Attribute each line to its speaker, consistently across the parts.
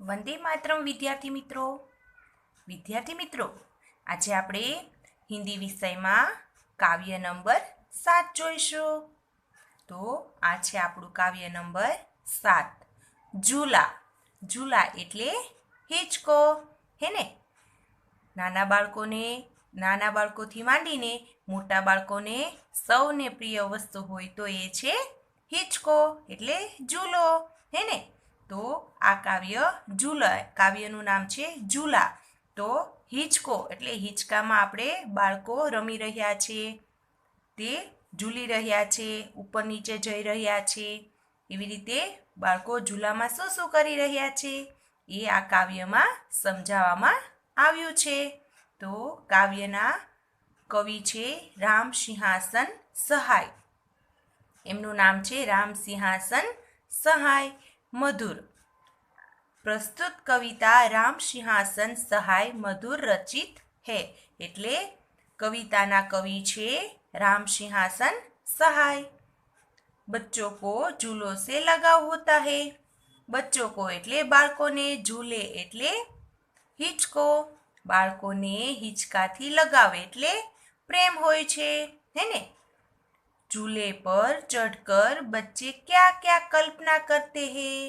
Speaker 1: વંદે માતરમ વિદ્યાર્થી મિત્રો આજે આપણે હિન્દી વિષયમાં કાવ્ય નંબર 7 જોઈશું. તો આ છે આપણું કાવ્ય નંબર 7. ઝૂલા. ઝૂલા એટલે હિંચકો, હે ને? નાના બાળકોથી માંડીને મોટા બાળકોને સૌને પ્રિય વસ્તુ હોય તો એ છે હિંચકો એટલે ઝૂલો, હે ને? તો આ કાવ્યનું નામ છે ઝૂલા. તો હિંચકો એટલે હિંચકામાં આપણે બાળકો રમી રહ્યા છે, તે ઝૂલી રહ્યા છે, ઉપર નીચે જઈ રહ્યા છે. એવી રીતે બાળકો ઝૂલામાં શું શું કરી રહ્યા છે એ આ કાવ્યમાં સમજાવવામાં આવ્યું છે. તો કાવ્યના કવિ છે રામ સિંહાસન સહાય. એમનું નામ છે રામ સિંહાસન સહાય. મધુર. प्रस्तुत कविता राम सिंहासन सहाय मधुर रचित है. એટલે કવિતાના કવિ છે राम सिंहासन सहाय. बच्चों को झूलों से लगाव होता है. बच्चों को એટલે બાળકોને, ઝૂલે એટલે હિંચકો. બાળકોને હિંચકાથી લગાવ એટલે પ્રેમ હોય છે, હે ને? झूले पर चढ़कर बच्चे क्या क्या कल्पना करते हैं.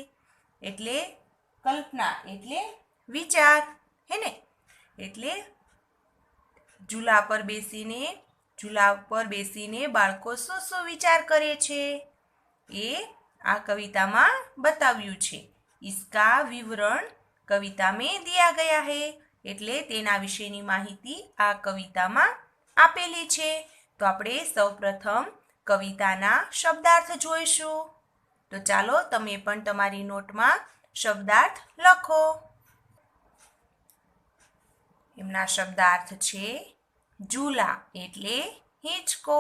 Speaker 1: એટલે કલ્પના એટલે વિચાર, હે ને? એટલે ઝૂલા પર બેસીને બાળકો શું શું વિચાર કરે છે એ આ કવિતામાં બતાવ્યું છે. इसका विवरण कविता में दिया गया है. એટલે તેના વિશેની માહિતી આ કવિતામાં આપેલી છે. તો આપણે સૌપ્રથમ કવિતાના શબ્દાર્થ જોઈશું. તો ચાલો તમે પણ તમારી નોટમાં શબ્દાર્થ લખો. એમના શબ્દાર્થ છે ઝૂલા એટલે હિંચકો,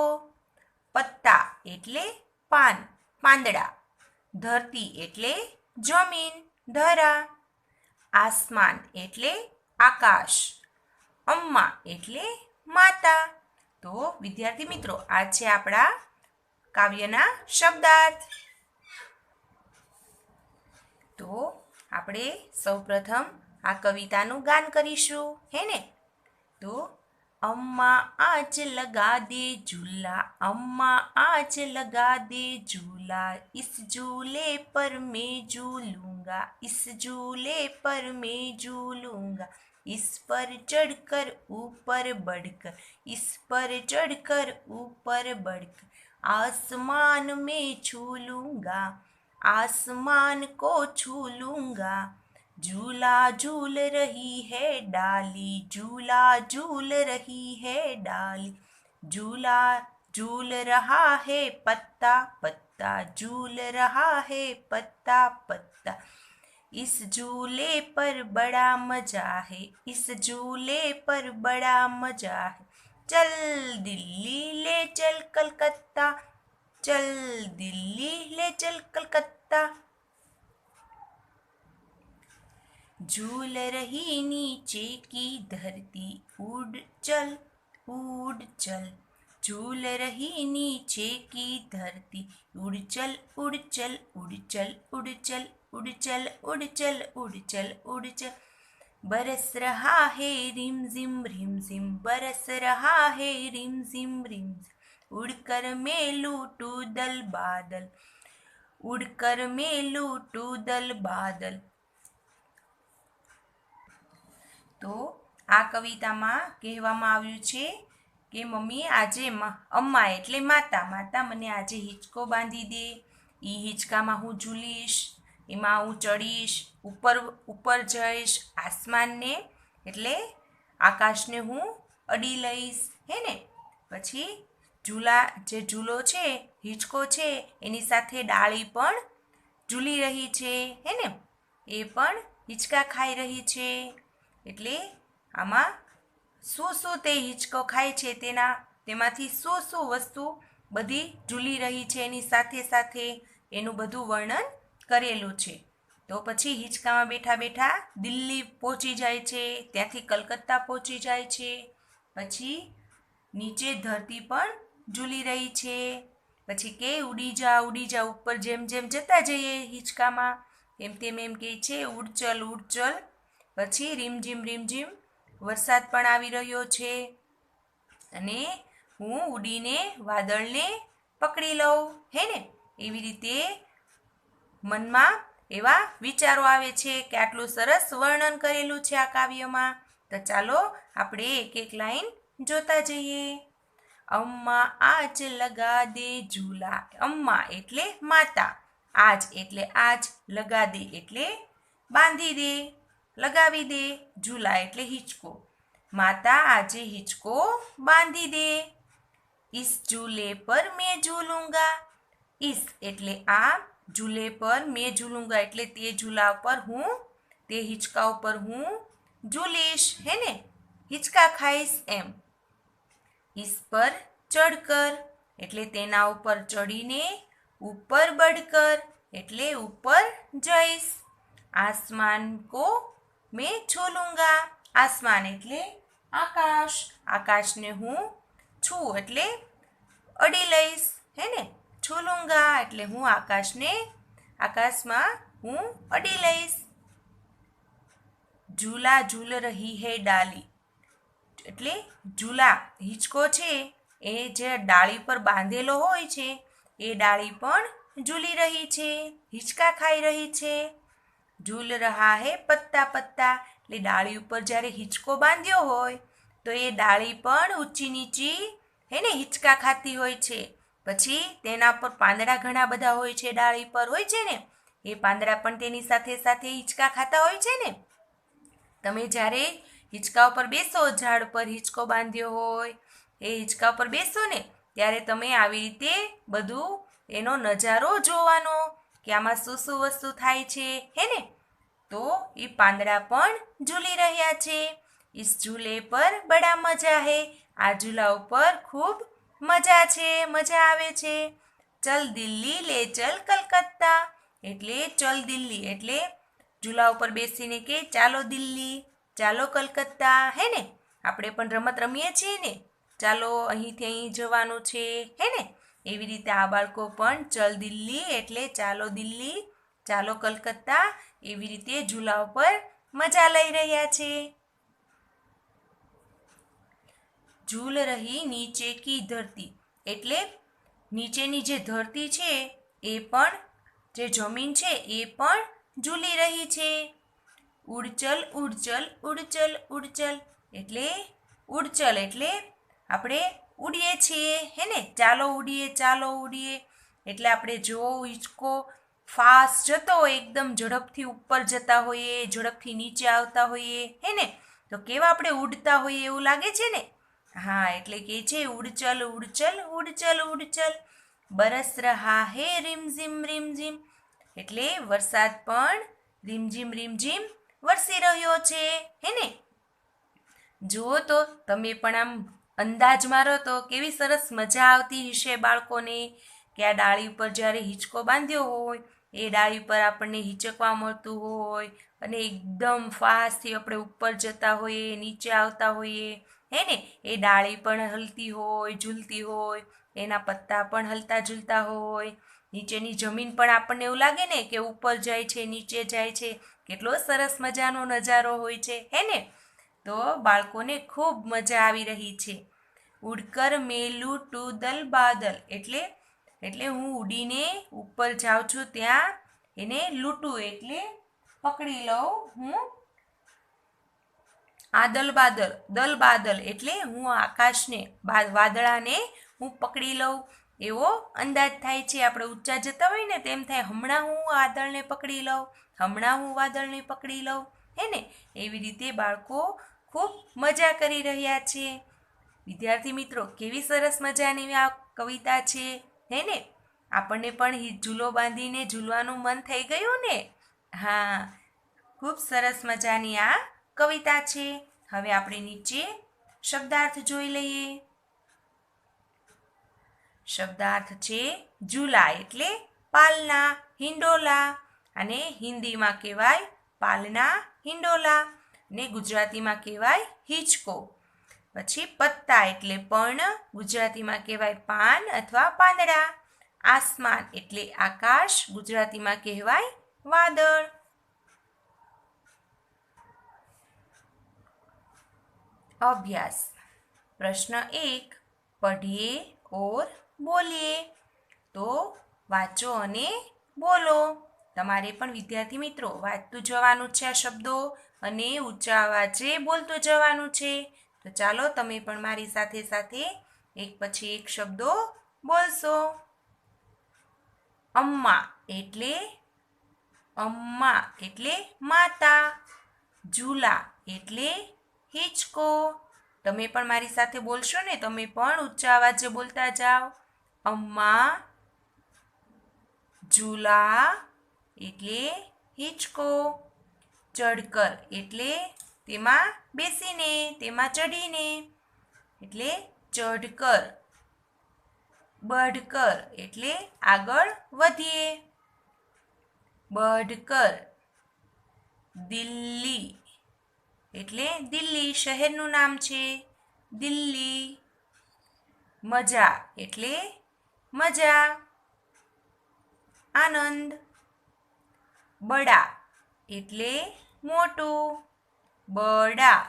Speaker 1: પત્તા એટલે પાંદડા, ધરતી એટલે જમીન, ધરા, આસમાન એટલે આકાશ, અમ્મા એટલે માતા. તો વિદ્યાર્થી મિત્રો, આ છે આપણા કાવ્યના શબ્દાર્થ. તો આપણે સૌપ્રથમ આ કવિતાનું ગાન કરીશું, હે ને? તો अम्मा आज लगा दे झूला, अम्मा आज लगा दे झूला, इस झूले पर मैं झूलूंगा, इस झूले पर मैं झूलूंगा, इस पर चढ़कर ऊपर बढ़कर, इस पर चढ़कर ऊपर बढ़कर आसमान में छू लूंगा, आसमान को छू लूंगा. झूला झूल रही है डाली, झूला झूल रही है डाली, झूला झूल रहा है पत्ता, पत्ता झूल रहा है पत्ता, पत्ता. इस झूले पर बड़ा मजा है, इस झूले पर बड़ा मजा है. चल दिल्ली ले चल कलकत्ता, चल दिल्ली ले चल कलकत्ता. झूल रही नीचे की धरती, उड़ चल उड़ चल. झूल रही नीचे की धरती, उड़ चल उड़ चल उड़ चल उड़ चल उड़ चल उड़ चल उड़ चल उड़ चल. बरस रहा है रिमझिम रिमझिम, बरस रहा है रिमझिम रिमझिम. उड़कर मैं लूटूं दल बादल, उड़कर मैं लूटूं दल बादल. તો આ કવિતામાં કહેવામાં આવ્યું છે કે મમ્મી આજે અમ્મા એટલે માતા મને આજે હિંચકો બાંધી દે. એ હિંચકામાં હું ઝૂલીશ, એમાં હું ચડીશ, ઉપર જઈશ, આસમાનને એટલે આકાશને હું અડી લઈશ, હે ને? પછી ઝૂલો છે, હિંચકો છે, એની સાથે ડાળી પણ ઝૂલી રહી છે, હે ને? એ પણ હિંચકા ખાઈ રહી છે. એટલે આમાં શું તે હિંચકો ખાય છે તેમાંથી શું વસ્તુ બધી ઝૂલી રહી છે એની સાથે સાથે એનું બધું વર્ણન કરેલું છે. તો પછી હિંચકામાં બેઠા બેઠા દિલ્હી પહોંચી જાય છે, ત્યાંથી કલકત્તા પહોંચી જાય છે. પછી નીચે ધરતી પણ ઝૂલી રહી છે. પછી કે ઉડી જા ઉપર જેમ જેમ જતા જઈએ હિંચકામાં એમ કહે છે ઉડચલ ઉડચલ. પછી રીમઝીમ વરસાદ પણ આવી રહ્યો છે અને હું ઉડીને વાદળને પકડી લઉં. હે ને? એવી રીતે મનમાં એવા વિચારો આવે છે કે આટલું સરસ વર્ણન કરેલું છે આ કાવ્યમાં. તો ચાલો આપણે એક એક લાઈન જોતા જઈએ. અમ્મા આજ લગા દે ઝૂલા. અમ્મા એટલે માતા, આજ એટલે આજ, લગા દે એટલે બાંધી દે, લગાવી દે, ઝૂલા એટલે હિંચકો. માતા આજે હિંચકો બાંધી દે. इस झूले पर मैं झूलूंगा. इस એટલે આ, ઝૂલે પર મેં ઝૂલુંગા એટલે તે ઝૂલા ઉપર હું, તે હિંચકા ઉપર હું ઝૂલીશ. હે ને? હિંચકા ખાઈશ એમ. इस पर चढ़कर એટલે તેના ઉપર ચડીને, ઉપર बढ़कर એટલે ઉપર જઈશ. आसमान को मैं छूलूंगा. आसमान એટલે આકાશ, આકાશને હું છું એટલે અડી લઈશ. હે ને? છૂલુંગા એટલે હું આકાશને, આકાશમાં હું અડી લઈશ. ઝૂલા ઝૂલ રહી હૈ ડાલી એટલે ઝૂલા હિંચકો છે એ જે ડાળી પર બાંધેલો હોય છે એ ડાળી પણ ઝૂલી રહી છે, હિંચકા ખાઈ રહી છે. ઝૂલ રહા હૈ પત્તા પત્તા એટલે ડાળી ઉપર જ્યારે હિંચકો બાંધ્યો હોય તો એ ડાળી પણ ઊંચી નીચી હે ને હિંચકા ખાતી હોય છે. પછી તેના પર પાંદડા ઘણા બધા હોય છે, ડાળી પર હોય છે ને, એ પાંદડા પણ તેની સાથે સાથે હિંચકા ખાતા હોય છે ને. તમે જ્યારે હિંચકા ઉપર બેસો, ઝાડ પર હિંચકો બાંધ્યો હોય, એ હિંચકા ઉપર બેસો ને ત્યારે તમે આવી રીતે બધું એનો નજારો જોવાનો કે આમાં શું શું વસ્તુ થાય છે. હે ને? તો એ પાંદડા પણ ઝૂલી રહ્યા છે. इस झूले पर बड़ा मजा है. આ ઝૂલા ઉપર ખૂબ મજા છે, મજા આવે છે. ચલ દિલ્હી લે ચલ કલકત્તા એટલે ચલ દિલ્હી એટલે ઝૂલા ઉપર બેસીને કે ચાલો દિલ્હી, ચાલો કલકત્તા. હે ને? આપણે પણ રમત રમીએ છીએ ને, ચાલો અહીંથી અહીં જવાનું છે. હે ને? એવી રીતે આ બાળકો પણ ચલ દિલ્હી એટલે ચાલો દિલ્હી, ચાલો કલકત્તા એવી રીતે ઝૂલા ઉપર મજા લઈ રહ્યા છે. ઝૂલ રહી નીચે કી ધરતી એટલે નીચેની જે ધરતી છે એ પણ, જે જમીન છે એ પણ ઝૂલી રહી છે. ઉડચલ ઉડચલ ઉડચલ ઉડચલ એટલે ઉડચલ એટલે આપણે ઉડીએ છીએ. હે ને? ચાલો ઉડીએ, ચાલો ઉડીએ એટલે આપણે જો હિંચકો ફાસ્ટ જતો હોય, એકદમ ઝડપથી ઉપર જતા હોઈએ, ઝડપથી નીચે આવતા હોઈએ. હે ને? તો કેવા આપણે ઉડતા હોઈએ એવું લાગે છે ને. હા, એટલે કે છે ઉડચલ ઉડચલ ઉડચલ ઉડચલ. બરસ રહા હે રીમઝીમ રીમઝીમ એટલે વરસાદ પણ રીમઝીમ વરસી રહ્યો છે. હે ને? જુઓ તો તમે પણ આમ અંદાજ મારો તો કેવી સરસ મજા આવતી હશે બાળકોને કે આ ડાળી ઉપર જ્યારે હિંચકો બાંધ્યો હોય, એ ડાળી પર આપણને હિંચકવા મળતું હોય અને એકદમ ફાસ્ટથી આપણે ઉપર જતા હોઈએ, નીચે આવતા હોઈએ. હે ને? એ ડાળી પણ હલતી હોય, ઝૂલતી હોય, એના પત્તા પણ હલતા ઝૂલતા હોય, નીચેની જમીન પણ આપણને એવું લાગે ને કે ઉપર જાય છે, નીચે જાય છે. કેટલો સરસ મજાનો નજારો હોય છે. હે ને? તો બાળકોને ખૂબ મજા આવી રહી છે. ઉડકર મેલું ટુ દલ બાદલ એટલે હું ઉડીને ઉપર જાઉં છું ત્યાં એને લૂંટું એટલે પકડી લઉં હું. આદલ બાદલ, દલ બાદલ એટલે હું આકાશને, વાદળાને હું પકડી લઉં એવો અંદાજ થાય છે. આપણે ઊંચા જતા હોય ને તેમ થાય હમણાં હું વાદળને પકડી લઉં, હમણાં હું વાદળને પકડી લઉં. હે ને? એવી રીતે બાળકો ખૂબ મજા કરી રહ્યા છે. વિદ્યાર્થી મિત્રો, કેવી સરસ મજાની આ કવિતા છે. હે ને? આપણને પણ ઝૂલો બાંધીને ઝૂલવાનું મન થઈ ગયું ને. હા, ખૂબ સરસ મજાની આ કવિતા છે. હવે આપણે નીચે શબ્દાર્થ જોઈ લઈએ. શબ્દાર્થ છે ઝૂલા એટલે પાલના, હિંડોલા, અને હિન્દીમાં કહેવાય પાલના, હિંડોલા, ને ગુજરાતીમાં કહેવાય હિંચકો. પછી પત્તા એટલે પર્ણ, ગુજરાતીમાં કહેવાય પાન અથવા પાંદડા. આસમાન એટલે આકાશ, ગુજરાતીમાં કહેવાય વાદળ. अभ्यास प्रश्न 1 पढ़िए और बोलिए. तो વાંચો અને બોલો. તમારે પણ વિદ્યાર્થી મિત્રો વાંચતું જવાનું છે આ શબ્દો અને ઊંચા અવાજે બોલતું જવાનું છે. તો ચાલો તમે પણ મારી સાથે સાથે એક પછી એક શબ્દો બોલશો. અમ્મા એટલે માતા. ઝૂલા એટલે હિંચકો. તમે પણ મારી સાથે બોલશો ને, તમે પણ ઊંચા અવાજે બોલતા જાઓ. અમ્મા. ઝૂલા એટલે હિંચકો. ચડકર એટલે તેમાં બેસીને, તેમાં ચડીને એટલે ચડકર. બઢકર એટલે આગળ વધીએ. બઢકર. દિલ્હી એટલે દિલ્હી શહેરનું નામ છે, દિલ્હી. મજા એટલે મજા, આનંદ. બડા એટલે મોટું, બડા.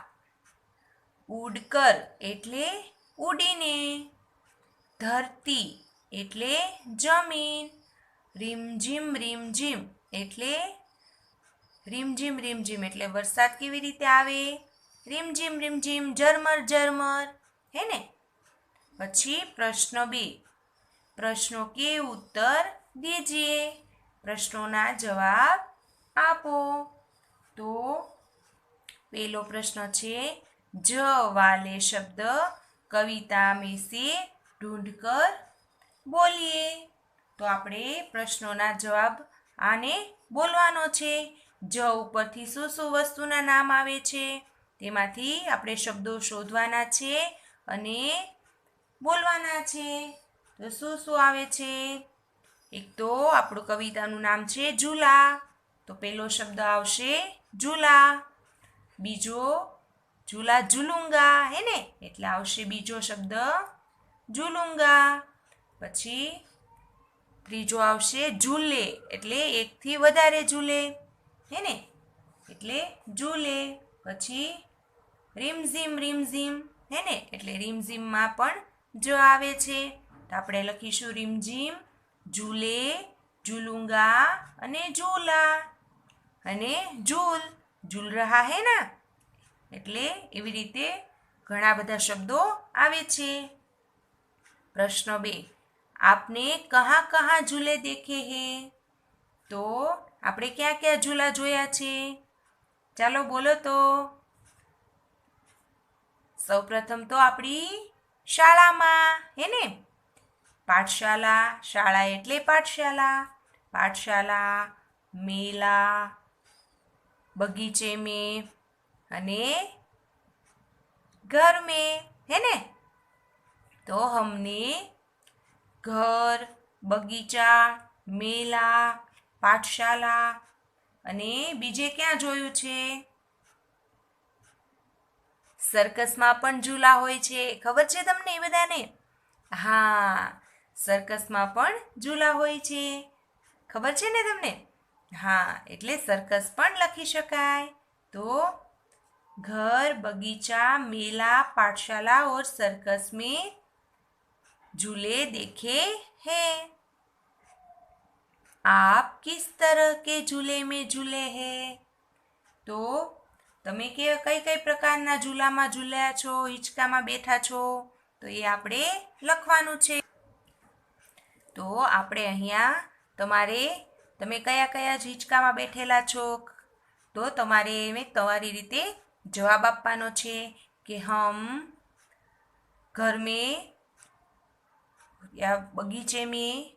Speaker 1: ઉડકર એટલે ઉડીને. ધરતી એટલે જમીન. રીમઝીમ એટલે વરસાદ કેવી રીતે આવે, રીમઝીમ ઝરમર હે ને. પછી પ્રશ્ન 2 પ્રશ્નો કે ઉત્તર દીजिए. પ્રશ્નોના જવાબ આપો. તો પહેલો પ્રશ્ન છે જ વાલે શબ્દ કવિતા में से ढूंढकर બોલીએ. તો આપણે પ્રશ્નોના જવાબ આને બોલવાનો છે. જ ઉપરથી શું શું વસ્તુના નામ આવે છે તેમાંથી આપણે શબ્દો શોધવાના છે અને બોલવાના છે. તો શું શું આવે છે? એક તો આપણું કવિતાનું નામ છે ઝૂલા. તો પહેલો શબ્દ આવશે ઝૂલા. બીજો ઝૂલા ઝૂલુંગા હે ને, એટલે આવશે બીજો શબ્દ ઝૂલુંગા. પછી ત્રીજો આવશે ઝૂલે, એટલે એકથી વધારે ઝૂલે હે ને, એટલે ઝૂલે. પછી રીમઝીમ હે ને, એટલે રીમઝીમમાં પણ જ આવે છે. તો આપણે લખીશું રીમઝીમ, ઝૂલે, ઝૂલુંગા અને ઝૂલા. અને ઝૂલ રહા હે ના, એટલે એવી રીતે ઘણા બધા શબ્દો આવે છે. પ્રશ્ન 2 आपने कहाँ कहाँ झूले देखे हैं? તો આપણે ક્યાં ક્યાં ઝૂલા જોયા છે? ચાલો બોલો. તો સૌપ્રથમ તો આપણી શાળામાં હે ને, પાઠશાલા. શાળા એટલે પાઠશાલા. મેલા, બગીચે में અને घर में है ने. तो हमने घर, બગીચા, મેલા, પાઠશાલા અને બીજે ક્યાં જોયું છે? સર્કસમાં પણ ઝૂલા હોય છે. ખબર છે તમને એ બધાને? હા, સર્કસમાં પણ ઝૂલા હોય છે. ખબર છે ને તમને? હા, એટલે સર્કસ પણ લખી શકાય. તો घर, बगीचा, मेला, पाठशाला और सर्कस में झूले देखे हैं. आप किस तरह के झूले में झूले हैं? તો તમે કઈ કઈ પ્રકારના ઝૂલામાં ઝૂલ્યા છો, હિંચકામાં બેઠા છો, તો એ આપણે લખવાનું છે. તો આપણે અહીંયા તમે કયા કયા હિંચકામાં બેઠેલા છો, તો તમારે તમારી રીતે જવાબ આપવાનો છે કે હમ घर में या बगीचे में,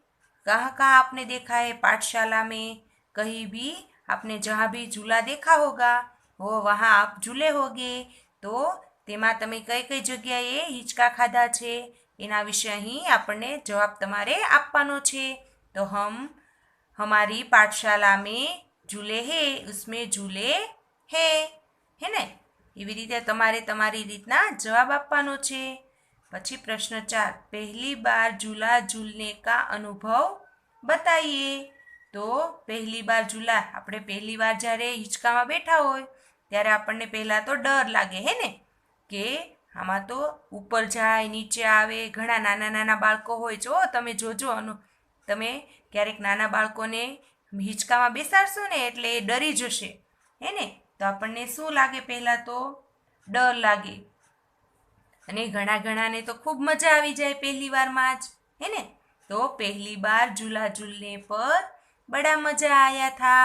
Speaker 1: कहाँ कहाँ आपने देखा है, पाठशाला में, कहीं भी आपने जहाँ भी झूला देखा होगा वो वहाँ आप झूले होगे. તો તેમાં તમે કઈ કઈ જગ્યાએ હિંચકા ખાધા છે એના વિશે અહીં આપણને જવાબ તમારે આપવાનો છે. તો हमारी पाठशाला में झूले हैं, उसमें झूले हैं હે ને. એવી રીતે તમારે તમારી રીતના જવાબ આપવાનો છે. પછી પ્રશ્ન 4 પહેલી બાર झूला झूलने का अनुभव बताइए. તો પહેલી બાર ઝૂલા આપણે પહેલી વાર જ્યારે હિંચકામાં બેઠા હોય ત્યારે આપણને પહેલાં તો ડર લાગે હે ને કે આમાં તો ઉપર જાય નીચે આવે ઘણા નાના નાના બાળકો હોય જો તમે જોજો તમે ક્યારેક નાના બાળકોને હિંચકામાં બેસાડશો ને એટલે એ ડરી જશે હે ને તો આપણને શું લાગે પહેલાં તો ડર લાગે અને ઘણાને તો ખૂબ મજા આવી જાય પહેલી વારમાં જ હે ને તો પહેલી બાર झूला झूलने पर बड़ा मजा आया था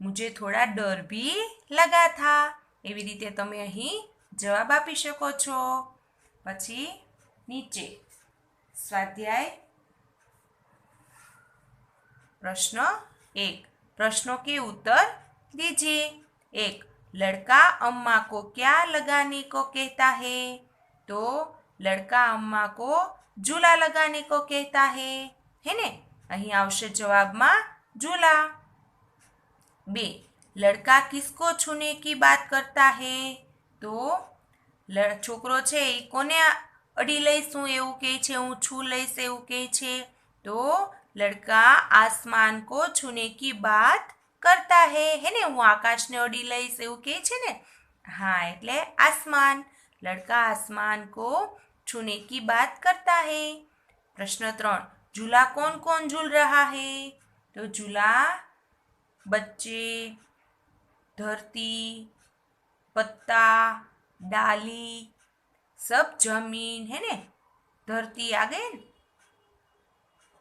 Speaker 1: मुझे थोड़ा डर भी लगा था એવી રીતે તમે અહીં જવાબ આપી શકો છો પછી નીચે સ્વાધ્યાય प्रश्न 1 प्रश्नों के उत्तर दीजिए 1 लड़का अम्मा को क्या लगाने को कहता है तो लड़का अम्मा को झूला लगाने को कहता है ने અહીં આવશે જવાબમાં झूला 2 लड़का किसको छूने की बात करता है तो છોકરો છે એ કોને અડી લઈશ હું એવું કહે છે હું છું લઈશ એવું કહે છે તો लड़का आसमान को छूने की बात करता है ने હું આકાશને અડી લઈશ એવું કહે છે ને હા એટલે आसमान लड़का आसमान को छूने की बात करता है प्रश्न 3 झूला कौन कौन झूल रहा है तो झूला बच्चे धरती पत्ता डाली सब जमीन है ने धरती आ गए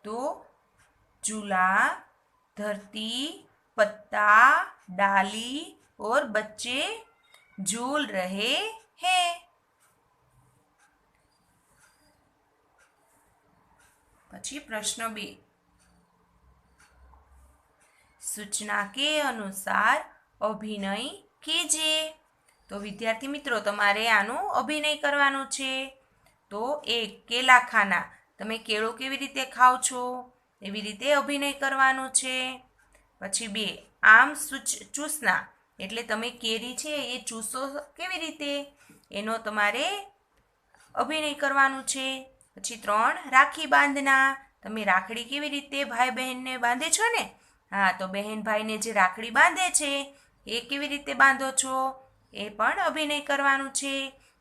Speaker 1: तो झूला धरती पत्ता डाली और बच्चे झूल रहे हैं પછી પ્રશ્ન 2 सूचना के अनुसार अभिनय कीजिए तो विद्यार्थी मित्रों તમારે આનું અભિનય કરવાનું છે તો 1 કેલા ખાના તમે કેળું કેવી રીતે ખાઓ છો એવી રીતે અભિનય કરવાનું છે પછી 2 આમ ચૂસના એટલે તમે કેરી છે એ ચૂસો કેવી રીતે એનો તમારે અભિનય કરવાનું છે પછી 3 રાખી બાંધના તમે રાખડી કેવી રીતે ભાઈ બહેનને બાંધે છો ને હા તો બહેન ભાઈને જે રાખડી બાંધે છે એ કેવી રીતે બાંધો છો એ પણ અભિનય કરવાનું છે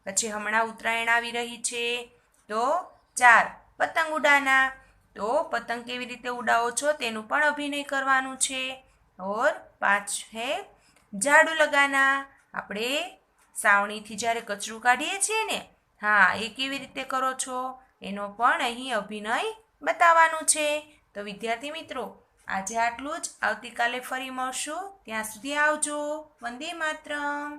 Speaker 1: પછી હમણાં ઉત્તરાયણ આવી રહી છે તો 4 પતંગ ઉડાના તો પતંગ કેવી રીતે ઉડાવો છો તેનું પણ અભિનય કરવાનું છે ઓર 5 હે ઝાડુ લગાના આપણે સાવણીથી જ્યારે કચરું કાઢીએ છીએ ને હા એ કેવી રીતે કરો છો એનો પણ અહીં અભિનય બતાવવાનું છે તો વિદ્યાર્થી મિત્રો આજે આટલું જ આવતીકાલે ફરી મળશું ત્યાં સુધી આવજો વંદે માતરમ